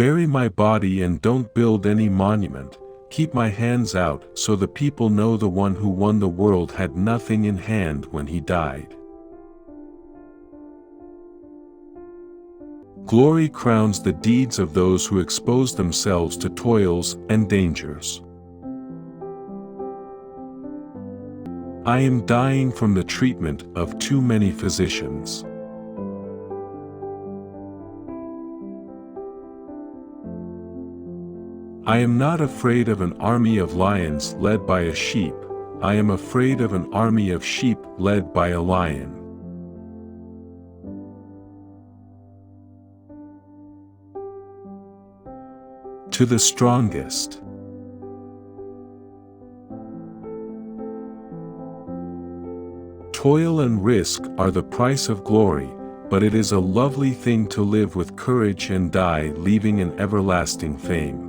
Bury my body and don't build any monument, keep my hands out so the people know the one who won the world had nothing in hand when he died. Glory crowns the deeds of those who expose themselves to toils and dangers. I am dying from the treatment of too many physicians. I am not afraid of an army of lions led by a sheep, I am afraid of an army of sheep led by a lion. To the strongest. Toil and risk are the price of glory, but it is a lovely thing to live with courage and die leaving an everlasting fame.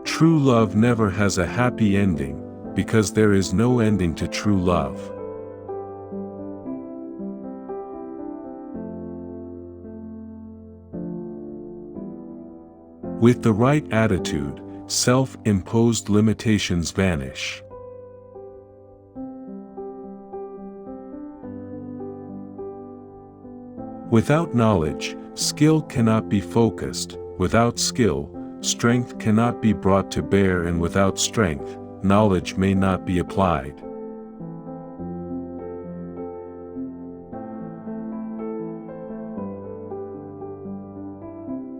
True love never has a happy ending, because there is no ending to true love. With the right attitude, self-imposed limitations vanish. Without knowledge, skill cannot be focused, without skill, strength cannot be brought to bear, and without strength, knowledge may not be applied.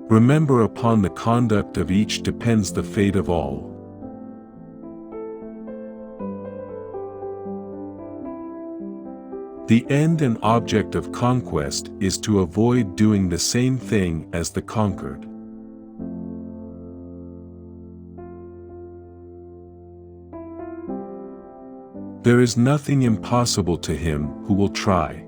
Remember, upon the conduct of each depends the fate of all. The end and object of conquest is to avoid doing the same thing as the conquered. There is nothing impossible to him who will try.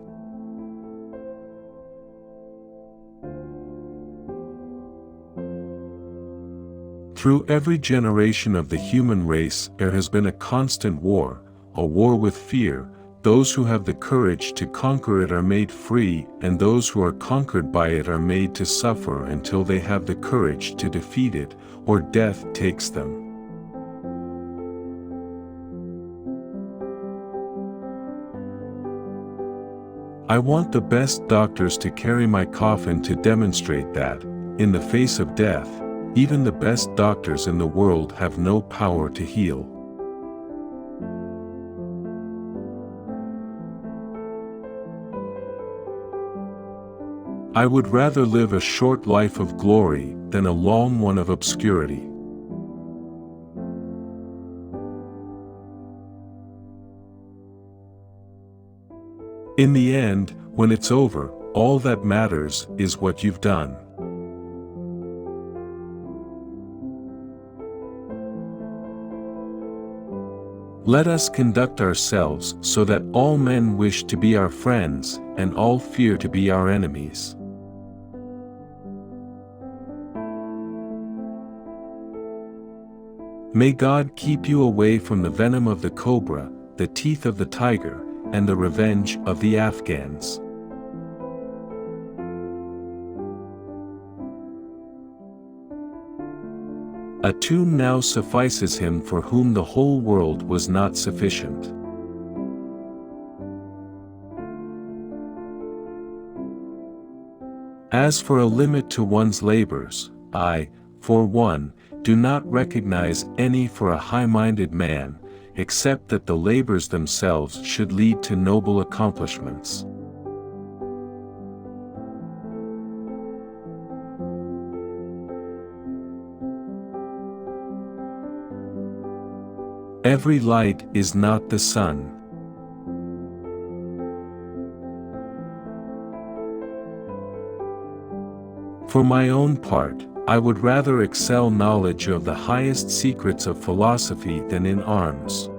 Through every generation of the human race there has been a constant war, a war with fear. Those who have the courage to conquer it are made free, and those who are conquered by it are made to suffer until they have the courage to defeat it, or death takes them. I want the best doctors to carry my coffin to demonstrate that, in the face of death, even the best doctors in the world have no power to heal. I would rather live a short life of glory than a long one of obscurity. In the end, when it's over, all that matters is what you've done. Let us conduct ourselves so that all men wish to be our friends, and all fear to be our enemies. May God keep you away from the venom of the cobra, the teeth of the tiger, and the revenge of the Afghans. A tomb now suffices him for whom the whole world was not sufficient. As for a limit to one's labors, I, for one, do not recognize any for a high-minded man, except that the labors themselves should lead to noble accomplishments. Every light is not the sun. For my own part, I would rather excel knowledge of the highest secrets of philosophy than in arms.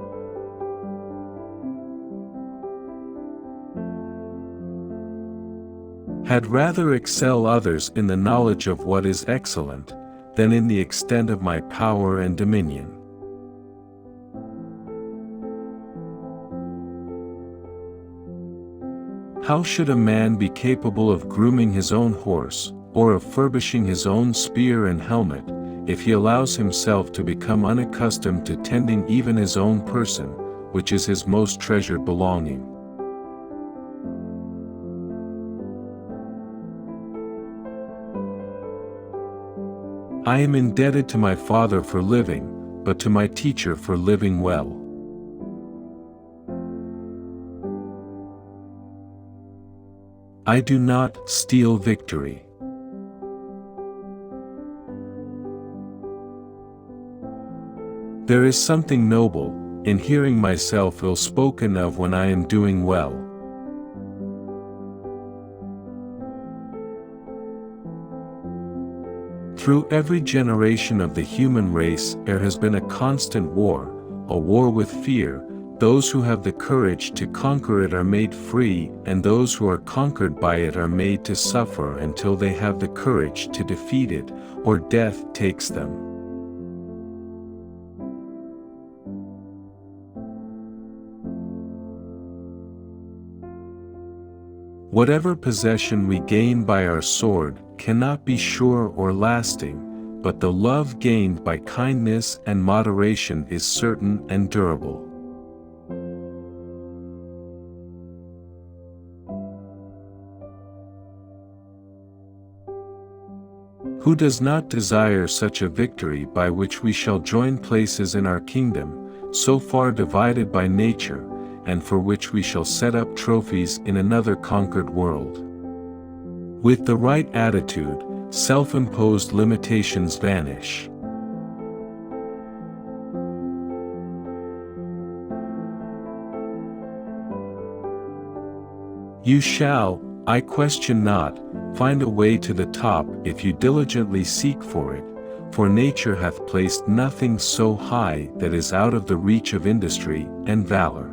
Had rather excel others in the knowledge of what is excellent, than in the extent of my power and dominion. How should a man be capable of grooming his own horse, or of furbishing his own spear and helmet, if he allows himself to become unaccustomed to tending even his own person, which is his most treasured belonging? I am indebted to my father for living, but to my teacher for living well. I do not steal victory. There is something noble in hearing myself ill-spoken of when I am doing well. Through every generation of the human race there has been a constant war, a war with fear. Those who have the courage to conquer it are made free, and those who are conquered by it are made to suffer until they have the courage to defeat it, or death takes them. Whatever possession we gain by our sword cannot be sure or lasting, but the love gained by kindness and moderation is certain and durable. Who does not desire such a victory by which we shall join places in our kingdom, so far divided by nature, and for which we shall set up trophies in another conquered world? With the right attitude, self-imposed limitations vanish. You shall, I question not, find a way to the top if you diligently seek for it, for nature hath placed nothing so high that is out of the reach of industry and valor.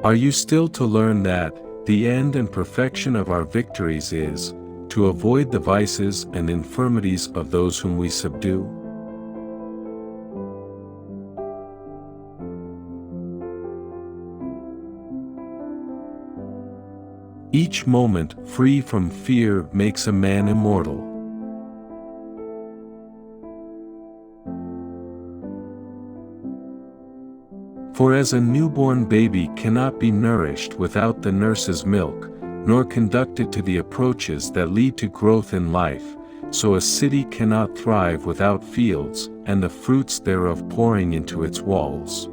Are you still to learn that the end and perfection of our victories is to avoid the vices and infirmities of those whom we subdue? Each moment free from fear makes a man immortal. For as a newborn baby cannot be nourished without the nurse's milk, nor conducted to the approaches that lead to growth in life, so a city cannot thrive without fields, and the fruits thereof pouring into its walls.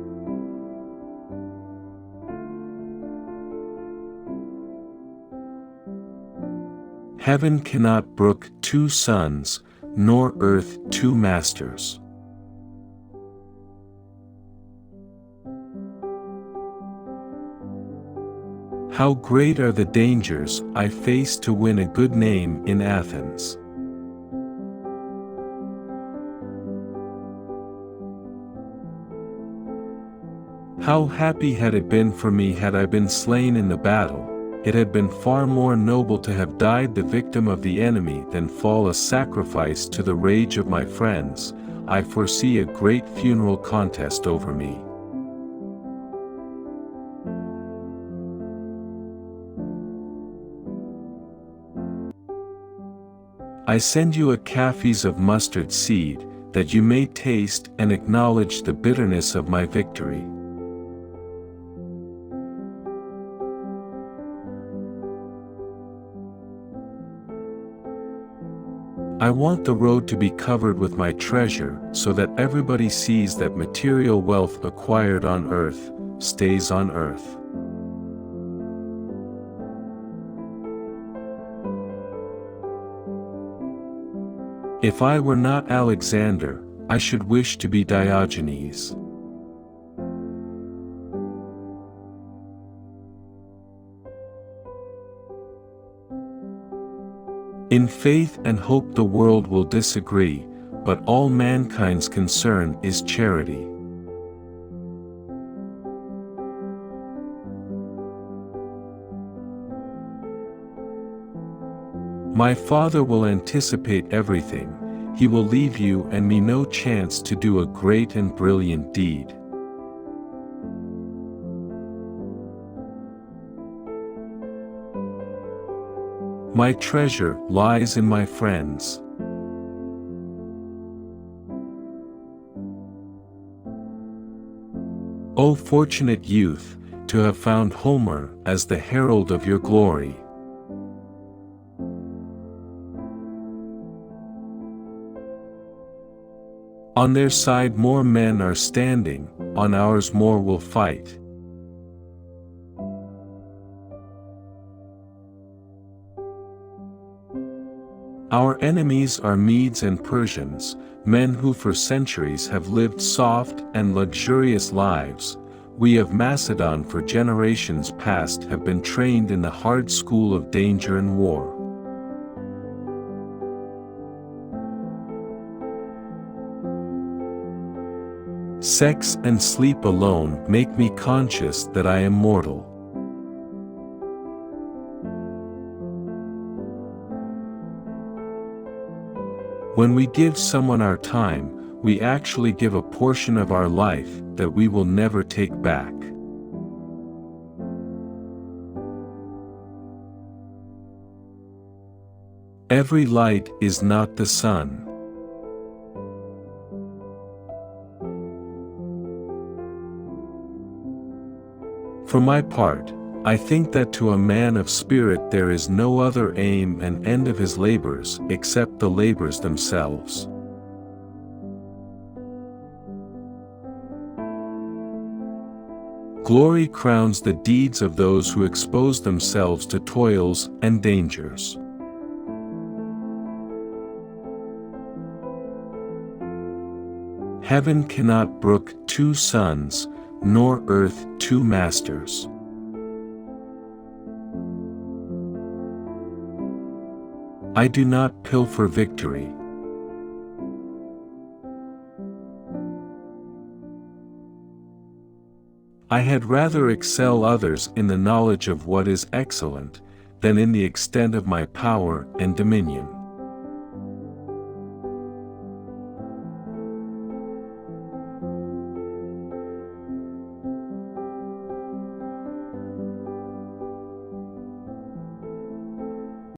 Heaven cannot brook two sons, nor earth two masters. How great are the dangers I face to win a good name in Athens. How happy had it been for me had I been slain in the battle. It had been far more noble to have died the victim of the enemy than fall a sacrifice to the rage of my friends. I foresee a great funeral contest over me. I send you a cafes of mustard seed, that you may taste and acknowledge the bitterness of my victory. I want the road to be covered with my treasure, so that everybody sees that material wealth acquired on earth stays on earth. If I were not Alexander, I should wish to be Diogenes. In faith and hope the world will disagree, but all mankind's concern is charity. My Father will anticipate everything. he will leave you and me no chance to do a great and brilliant deed. My treasure lies in my friends. O fortunate youth, to have found Homer as the herald of your glory. On their side more men are standing, on ours more will fight. Our enemies are Medes and Persians, men who for centuries have lived soft and luxurious lives. We of Macedon for generations past have been trained in the hard school of danger and war. Sex and sleep alone make me conscious that I am mortal. When we give someone our time, we actually give a portion of our life that we will never take back. Every light is not the sun. For my part, I think that to a man of spirit there is no other aim and end of his labors except the labors themselves. Glory crowns the deeds of those who expose themselves to toils and dangers. Heaven cannot brook two sons, nor earth two masters. I do not pilfer victory. I had rather excel others in the knowledge of what is excellent, than in the extent of my power and dominion.